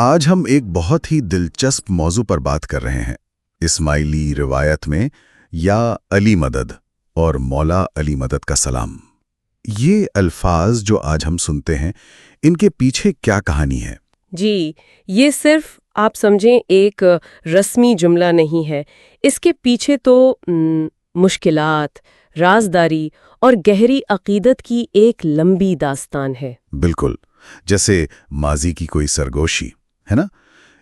آج ہم ایک بہت ہی دلچسپ موضوع پر بات کر رہے ہیں۔ اسماعیلی روایت میں یا علی مدد اور مولا علی مدد کا سلام، یہ الفاظ جو آج ہم سنتے ہیں، ان کے پیچھے کیا کہانی ہے؟ جی، یہ صرف آپ سمجھیں ایک رسمی جملہ نہیں ہے۔ اس کے پیچھے تو مشکلات، رازداری اور گہری عقیدت کی ایک لمبی داستان ہے۔ بالکل، جیسے ماضی کی کوئی سرگوشی ہے نا،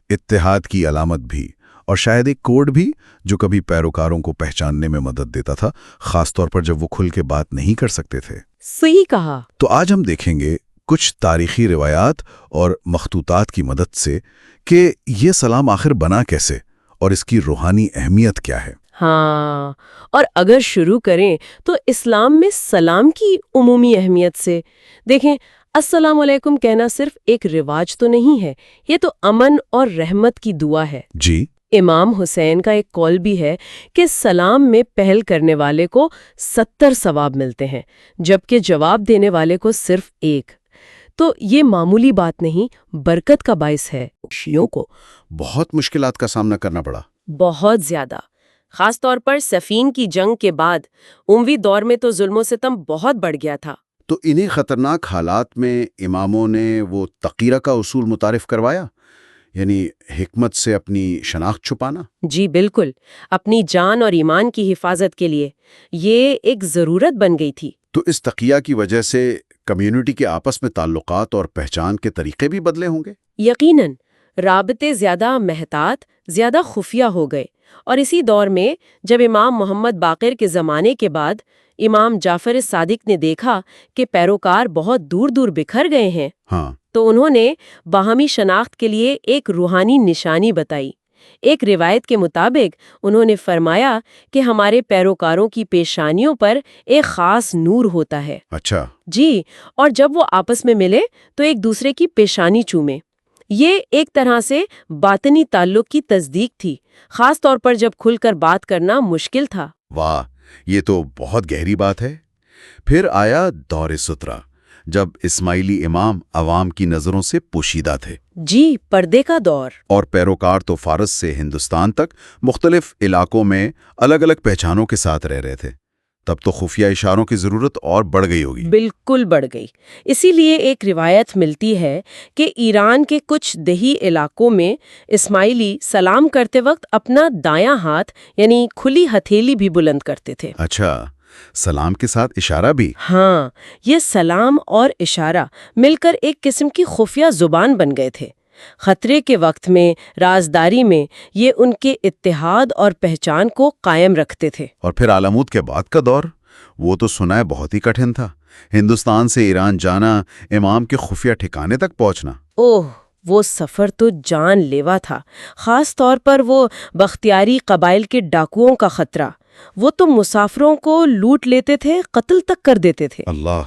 اتحاد کی علامت بھی، اور شاید ایک کوڈ بھی جو کبھی پیروکاروں کو پہچاننے میں مدد دیتا تھا، خاص طور پر جب وہ کھل کے بات نہیں کر سکتے تھے۔ صحیح کہا۔ تو آج ہم دیکھیں گے کچھ تاریخی روایات اور مخطوطات کی مدد سے کہ یہ سلام آخر بنا کیسے اور اس کی روحانی اہمیت کیا ہے۔ ہاں، اور اگر شروع کریں تو اسلام میں سلام کی عمومی اہمیت سے دیکھیں۔ السلام علیکم کہنا صرف ایک رواج تو نہیں ہے، یہ تو امن اور رحمت کی دعا ہے۔ جی، امام حسین کا ایک قول بھی ہے کہ سلام میں پہل کرنے والے کو 70 ثواب ملتے ہیں، جبکہ جواب دینے والے کو صرف 1۔ تو یہ معمولی بات نہیں، برکت کا باعث ہے۔ شیعوں کو بہت مشکلات کا سامنا کرنا پڑا۔ بہت زیادہ، خاص طور پر صفین کی جنگ کے بعد اموی دور میں تو ظلم و ستم بہت بڑھ گیا تھا۔ تو انہیں خطرناک حالات میں اماموں نے وہ تقیرہ کا اصول متعارف کروایا، یعنی حکمت سے اپنی شناخت چھپانا۔ جی بالکل، اپنی جان اور ایمان کی حفاظت کے لیے یہ ایک ضرورت بن گئی تھی۔ تو اس تقیہ کی وجہ سے کمیونٹی کے آپس میں تعلقات اور پہچان کے طریقے بھی بدلے ہوں گے؟ یقیناً، رابطے زیادہ محتاط، زیادہ خفیہ ہو گئے، اور اسی دور میں جب امام محمد باقر کے زمانے کے بعد امام جعفر صادق نے دیکھا کہ پیروکار بہت دور دور بکھر گئے ہیں، ہاں، تو انہوں نے باہمی شناخت کے لیے ایک روحانی نشانی بتائی۔ ایک روایت کے مطابق انہوں نے فرمایا کہ ہمارے پیروکاروں کی پیشانیوں پر ایک خاص نور ہوتا ہے۔ اچھا، جی، اور جب وہ آپس میں ملے تو ایک دوسرے کی پیشانی چومے۔ یہ ایک طرح سے باطنی تعلق کی تصدیق تھی، خاص طور پر جب کھل کر بات کرنا مشکل تھا۔ واہ، یہ تو بہت گہری بات ہے۔ پھر آیا دور سترہ، جب اسماعیلی امام عوام کی نظروں سے پوشیدہ تھے۔ جی، پردے کا دور۔ اور پیروکار تو فارس سے ہندوستان تک مختلف علاقوں میں الگ الگ پہچانوں کے ساتھ رہ رہے تھے۔ تب تو خفیہ اشاروں کی ضرورت اور بڑھ گئی ہوگی۔ بالکل بڑھ گئی۔ اسی لیے ایک روایت ملتی ہے کہ ایران کے کچھ دیہی علاقوں میں اسماعیلی سلام کرتے وقت اپنا دایاں ہاتھ یعنی کھلی ہتھیلی بھی بلند کرتے تھے۔ اچھا، سلام کے ساتھ اشارہ بھی؟ ہاں، یہ سلام اور اشارہ مل کر ایک قسم کی خفیہ زبان بن گئے تھے۔ خطرے کے وقت میں، رازداری میں، یہ ان کے اتحاد اور پہچان کو قائم رکھتے تھے۔ اور پھر آلمود کے بعد کا دور، وہ تو سنا ہے بہت ہی کٹھن تھا۔ ہندوستان سے ایران جانا، امام کے خفیہ ٹھکانے تک پہنچنا۔ اوہ، وہ سفر تو جان لیوا تھا، خاص طور پر وہ بختیاری قبائل کے ڈاکوؤں کا خطرہ۔ وہ تو مسافروں کو لوٹ لیتے تھے، قتل تک کر دیتے تھے۔ اللہ،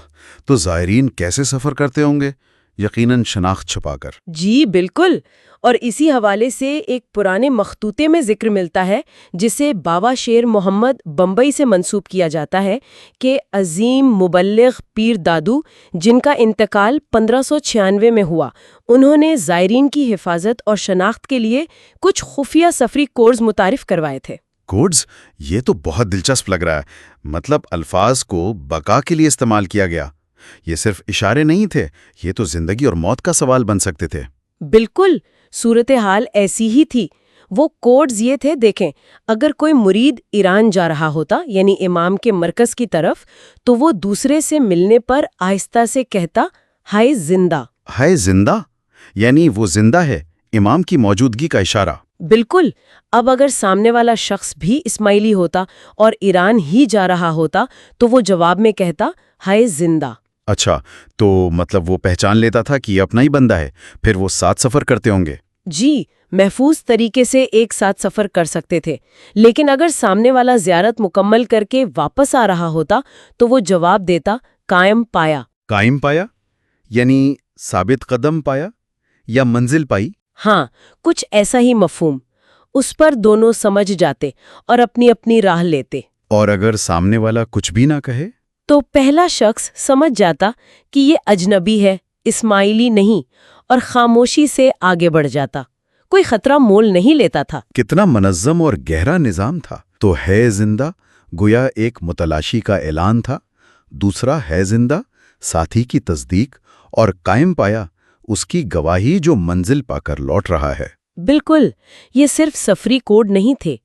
تو زائرین کیسے سفر کرتے ہوں گے؟ یقیناً شناخت چھپا کر۔ جی بالکل، اور اسی حوالے سے ایک پرانے مخطوطے میں ذکر ملتا ہے جسے بابا شیر محمد بمبئی سے منسوب کیا جاتا ہے کہ عظیم مبلغ پیر دادو، جن کا انتقال 1596 میں ہوا، انہوں نے زائرین کی حفاظت اور شناخت کے لیے کچھ خفیہ سفری کوڈز متعارف کروائے تھے۔ کوڈز؟ یہ تو بہت دلچسپ لگ رہا ہے۔ مطلب الفاظ کو بقا کے لیے استعمال کیا گیا۔ یہ صرف اشارے نہیں تھے، یہ تو زندگی اور موت کا سوال بن سکتے تھے۔ بالکل، صورتحال ایسی ہی تھی۔ وہ کوڈز یہ تھے، دیکھیں، اگر کوئی مرید ایران جا رہا ہوتا یعنی امام کے مرکز کی طرف، تو وہ دوسرے سے ملنے پر آہستہ سے کہتا، ہائے زندہ۔ ہائے زندہ؟ یعنی وہ زندہ ہے، امام کی موجودگی کا اشارہ۔ بالکل۔ اب اگر سامنے والا شخص بھی اسماعیلی ہوتا اور ایران ہی جا رہا ہوتا تو وہ جواب میں کہتا، ہائے زندہ۔ اچھا، تو مطلب وہ پہچان لیتا تھا کہ یہ اپنا ہی بندہ ہے، پھر وہ ساتھ سفر کرتے ہوں گے۔ جی، محفوظ طریقے سے ایک ساتھ سفر کر سکتے تھے، لیکن اگر سامنے والا زیارت مکمل کر کے واپس آ رہا ہوتا تو وہ جواب دیتا، قائم پایا۔ قائم پایا یعنی ثابت قدم پایا یا منزل پائی؟ ہاں، کچھ ایسا ہی مفہوم۔ اس پر دونوں سمجھ جاتے اور اپنی اپنی راہ لیتے۔ اور اگر سامنے والا کچھ بھی نہ کہے تو پہلا شخص سمجھ جاتا کہ یہ اجنبی ہے، اسماعیلی نہیں، اور خاموشی سے آگے بڑھ جاتا، کوئی خطرہ مول نہیں لیتا تھا۔ کتنا منظم اور گہرا نظام تھا۔ تو ہے زندہ گویا ایک متلاشی کا اعلان تھا، دوسرا ہے زندہ ساتھی کی تصدیق، اور قائم پایا اس کی گواہی جو منزل پا کر لوٹ رہا ہے۔ بالکل، یہ صرف سفری کوڈ نہیں تھے،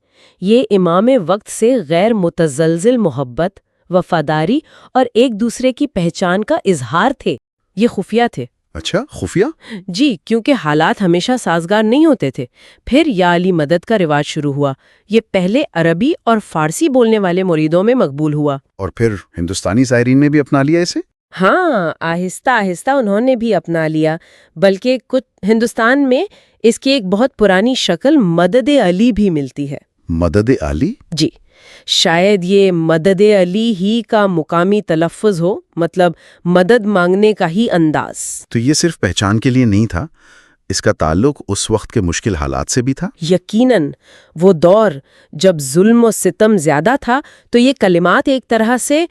یہ امام وقت سے غیر متزلزل محبت، وفاداری اور ایک دوسرے کی پہچان کا اظہار تھے۔ یہ خفیہ تھے۔ اچھا، خفیہ؟ جی، کیونکہ حالات ہمیشہ سازگار نہیں ہوتے تھے۔ پھر یا علی مدد کا رواج شروع ہوا۔ یہ پہلے عربی اور فارسی بولنے والے مریدوں میں مقبول ہوا، اور پھر ہندوستانی زائرین نے بھی اپنا لیا اسے؟ ہاں، آہستہ آہستہ انہوں نے بھی اپنا لیا، بلکہ کچھ ہندوستان میں اس کی ایک بہت پرانی شکل مدد علی بھی ملتی ہے۔ مدد علی؟ جی، شاید یہ مدد علی ہی کا مقامی تلفظ ہو، مطلب مدد مانگنے کا ہی انداز۔ تو یہ صرف پہچان کے لیے نہیں تھا، اس کا تعلق اس وقت کے مشکل حالات سے بھی تھا؟ یقیناً، وہ دور جب ظلم و ستم زیادہ تھا تو یہ کلمات ایک طرح سے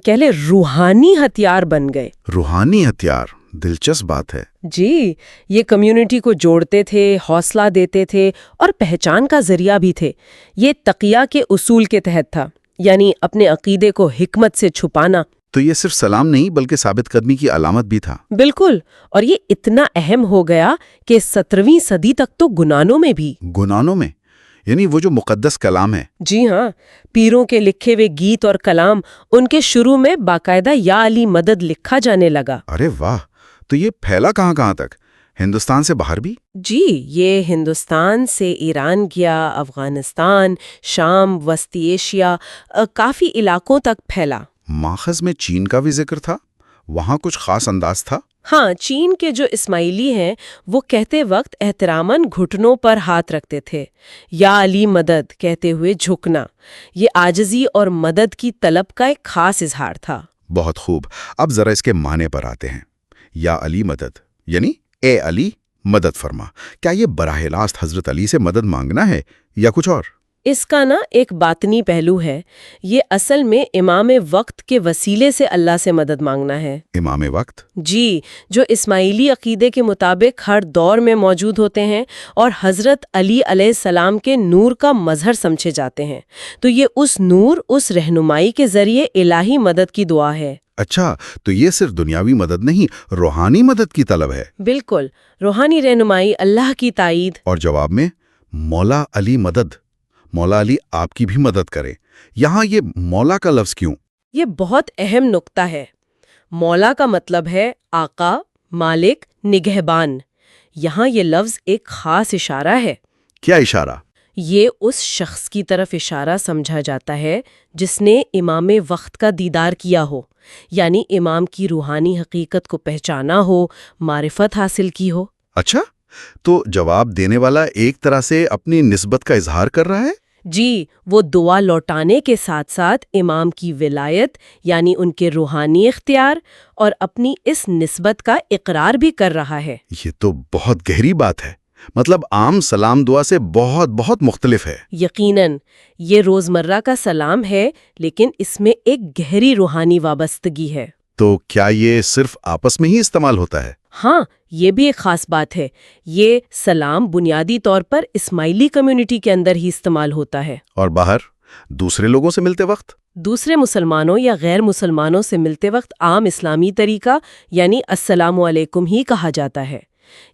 کہہ لیں روحانی ہتھیار بن گئے۔ روحانی ہتھیار، دلچسپ بات ہے۔ جی، یہ کمیونٹی کو جوڑتے تھے، حوصلہ دیتے تھے اور پہچان کا ذریعہ بھی تھے۔ یہ تقیہ کے اصول کے تحت تھا، یعنی اپنے عقیدے کو حکمت سے چھپانا۔ تو یہ صرف سلام نہیں بلکہ ثابت قدمی کی علامت بھی تھا۔ بالکل، اور یہ اتنا اہم ہو گیا کہ 17ویں صدی تک تو گنانوں میں بھی۔ گنانوں میں؟ یعنی وہ جو مقدس کلام ہے؟ جی ہاں، پیروں کے لکھے ہوئے گیت اور کلام، ان کے شروع میں باقاعدہ یا علی مدد لکھا جانے لگا۔ ارے واہ! تو یہ پھیلا کہاں تک؟ ہندوستان سے باہر بھی؟ جی، یہ ہندوستان سے ایران گیا، افغانستان، شام، وسطی ایشیا، کافی علاقوں تک پھیلا۔ ماخذ میں چین کا بھی ذکر تھا، وہاں کچھ خاص انداز تھا؟ ہاں، چین کے جو اسماعیلی ہیں وہ کہتے وقت احتراماً گھٹنوں پر ہاتھ رکھتے تھے۔ یا علی مدد کہتے ہوئے جھکنا، یہ عاجزی اور مدد کی طلب کا ایک خاص اظہار تھا۔ بہت خوب، اب ذرا اس کے معنی پر آتے ہیں۔ یا علی مدد یعنی اے علی مدد فرما، کیا یہ براہ راست حضرت علی سے مدد مانگنا ہے یا کچھ اور؟ اس کا ایک باطنی پہلو ہے، یہ اصل میں امام وقت کے وسیلے سے اللہ سے مدد مانگنا ہے۔ امام وقت؟ جی، جو اسماعیلی عقیدے کے مطابق ہر دور میں موجود ہوتے ہیں اور حضرت علی علیہ السلام کے نور کا مظہر سمجھے جاتے ہیں، تو یہ اس نور، اس رہنمائی کے ذریعے الہی مدد کی دعا ہے۔ اچھا، تو یہ صرف دنیاوی مدد نہیں، روحانی مدد کی طلب ہے۔ بالکل، روحانی رہنمائی، اللہ کی تائید۔ اور جواب میں مولا علی مدد، مولا علی آپ کی بھی مدد کرے۔ یہاں یہ مولا کا لفظ کیوں؟ یہ بہت اہم نقطہ ہے۔ مولا کا مطلب ہے آقا، مالک، نگہبان۔ یہاں یہ لفظ ایک خاص اشارہ ہے۔ کیا اشارہ؟ یہ اس شخص کی طرف اشارہ سمجھا جاتا ہے جس نے امام وقت کا دیدار کیا ہو، یعنی امام کی روحانی حقیقت کو پہچانا ہو، معرفت حاصل کی ہو۔ اچھا، تو جواب دینے والا ایک طرح سے اپنی نسبت کا اظہار کر رہا ہے؟ جی، وہ دعا لوٹانے کے ساتھ ساتھ امام کی ولایت، یعنی ان کے روحانی اختیار اور اپنی اس نسبت کا اقرار بھی کر رہا ہے۔ یہ تو بہت گہری بات ہے، مطلب عام سلام دعا سے بہت بہت مختلف ہے۔ یقیناً، یہ روزمرہ کا سلام ہے، لیکن اس میں ایک گہری روحانی وابستگی ہے۔ تو کیا یہ صرف آپس میں ہی استعمال ہوتا ہے؟ ہاں، یہ بھی ایک خاص بات ہے۔ یہ سلام بنیادی طور پر اسماعیلی کمیونٹی کے اندر ہی استعمال ہوتا ہے۔ اور باہر دوسرے لوگوں سے ملتے وقت؟ دوسرے مسلمانوں یا غیر مسلمانوں سے ملتے وقت عام اسلامی طریقہ یعنی السلام علیکم ہی کہا جاتا ہے۔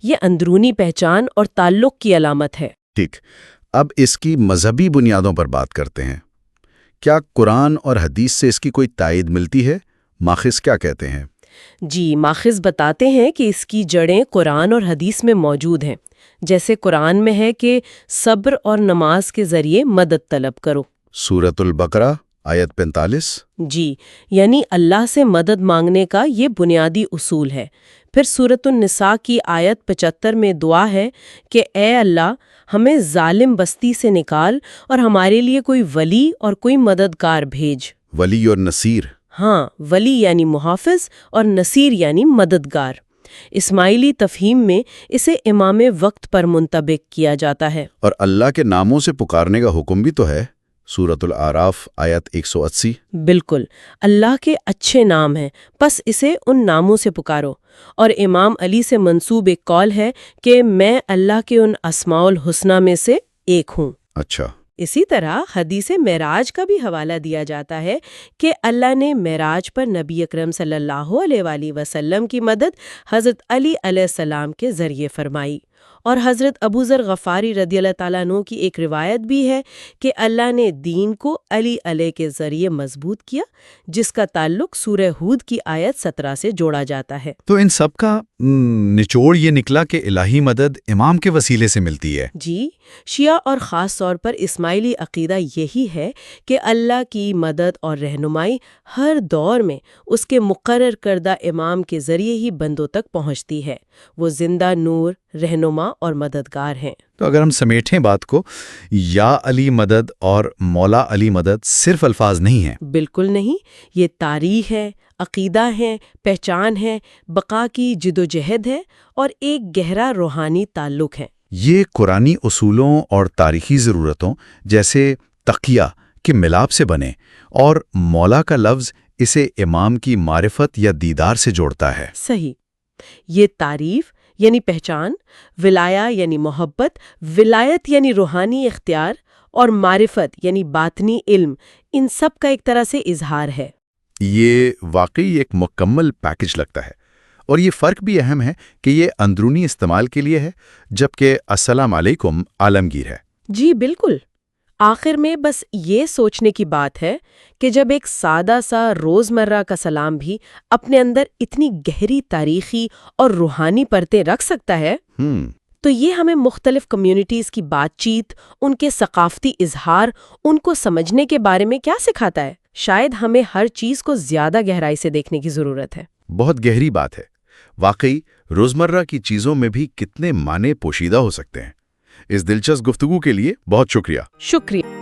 یہ اندرونی پہچان اور تعلق کی علامت ہے۔ ٹھیک، اب اس کی مذہبی بنیادوں پر بات کرتے ہیں۔ کیا قرآن اور حدیث سے اس کی کوئی تائید ملتی ہے؟ ماخذ کیا کہتے ہیں؟ جی، ماخذ بتاتے ہیں کہ اس کی جڑیں قرآن اور حدیث میں موجود ہیں۔ جیسے قرآن میں ہے کہ صبر اور نماز کے ذریعے مدد طلب کرو، سورۃ البقرہ آیت 45۔ جی، یعنی اللہ سے مدد مانگنے کا یہ بنیادی اصول ہے۔ پھر سورۃ النساء کی آیت 75 میں دعا ہے کہ اے اللہ، ہمیں ظالم بستی سے نکال اور ہمارے لیے کوئی ولی اور کوئی مددگار بھیج۔ ولی اور نصیر؟ ہاں، ولی یعنی محافظ اور نصیر یعنی مددگار۔ اسماعیلی تفہیم میں اسے امام وقت پر منطبق کیا جاتا ہے۔ اور اللہ کے ناموں سے پکارنے کا حکم بھی تو ہے، سورۃ الاعراف آیت 180۔ بالکل، اللہ کے اچھے نام ہیں، بس اسے ان ناموں سے پکارو۔ اور امام علی سے منسوب ایک قول ہے کہ میں اللہ کے ان اسماء الحسنہ میں سے ایک ہوں۔ اچھا، اسی طرح حدیث معراج کا بھی حوالہ دیا جاتا ہے کہ اللہ نے معراج پر نبی اکرم صلی اللہ علیہ وآلہ وسلم کی مدد حضرت علی علیہ السلام کے ذریعے فرمائی۔ اور حضرت ابو ذر غفاری رضی اللہ تعالیٰ عنہ کی ایک روایت بھی ہے کہ اللہ نے دین کو علی علیہ کے ذریعے مضبوط کیا، جس کا تعلق سورہ ہود کی آیت 17 سے جوڑا جاتا ہے۔ تو ان سب کا نچوڑ یہ نکلا کہ الہی مدد امام کے وسیلے سے ملتی ہے۔ جی، شیعہ اور خاص طور پر اسماعیلی عقیدہ یہی ہے کہ اللہ کی مدد اور رہنمائی ہر دور میں اس کے مقرر کردہ امام کے ذریعے ہی بندوں تک پہنچتی ہے۔ وہ زندہ نور، رہنما اور مددگار ہیں۔ تو اگر ہم سمیٹیں بات کو، یا علی مدد اور مولا علی مدد صرف الفاظ نہیں ہیں۔ بالکل نہیں، یہ تاریخ ہے، عقیدہ ہے، پہچان ہے، بقا کی جدوجہد ہے اور ایک گہرا روحانی تعلق ہے۔ یہ قرآنی اصولوں اور تاریخی ضرورتوں جیسے تقیہ کے ملاپ سے بنے، اور مولا کا لفظ اسے امام کی معرفت یا دیدار سے جوڑتا ہے۔ صحیح، یہ تعریف یعنی پہچان، ولایا یعنی محبت، ولایت یعنی روحانی اختیار، اور معرفت یعنی باطنی علم، ان سب کا ایک طرح سے اظہار ہے۔ یہ واقعی ایک مکمل پیکج لگتا ہے، اور یہ فرق بھی اہم ہے کہ یہ اندرونی استعمال کے لیے ہے، جبکہ السلام علیکم عالمگیر ہے۔ جی بالکل، آخر میں بس یہ سوچنے کی بات ہے کہ جب ایک سادہ سا روزمرہ کا سلام بھی اپنے اندر اتنی گہری تاریخی اور روحانی پرتیں رکھ سکتا ہے، تو یہ ہمیں مختلف کمیونٹیز کی بات چیت، ان کے ثقافتی اظہار، ان کو سمجھنے کے بارے میں کیا سکھاتا ہے؟ شاید ہمیں ہر چیز کو زیادہ گہرائی سے دیکھنے کی ضرورت ہے۔ بہت گہری بات ہے۔ واقعی روزمرہ کی چیزوں میں بھی کتنے معنی پوشیدہ ہو سکتے ہیں۔ اس دلچسپ گفتگو کے لیے بہت شکریہ۔ شکریہ۔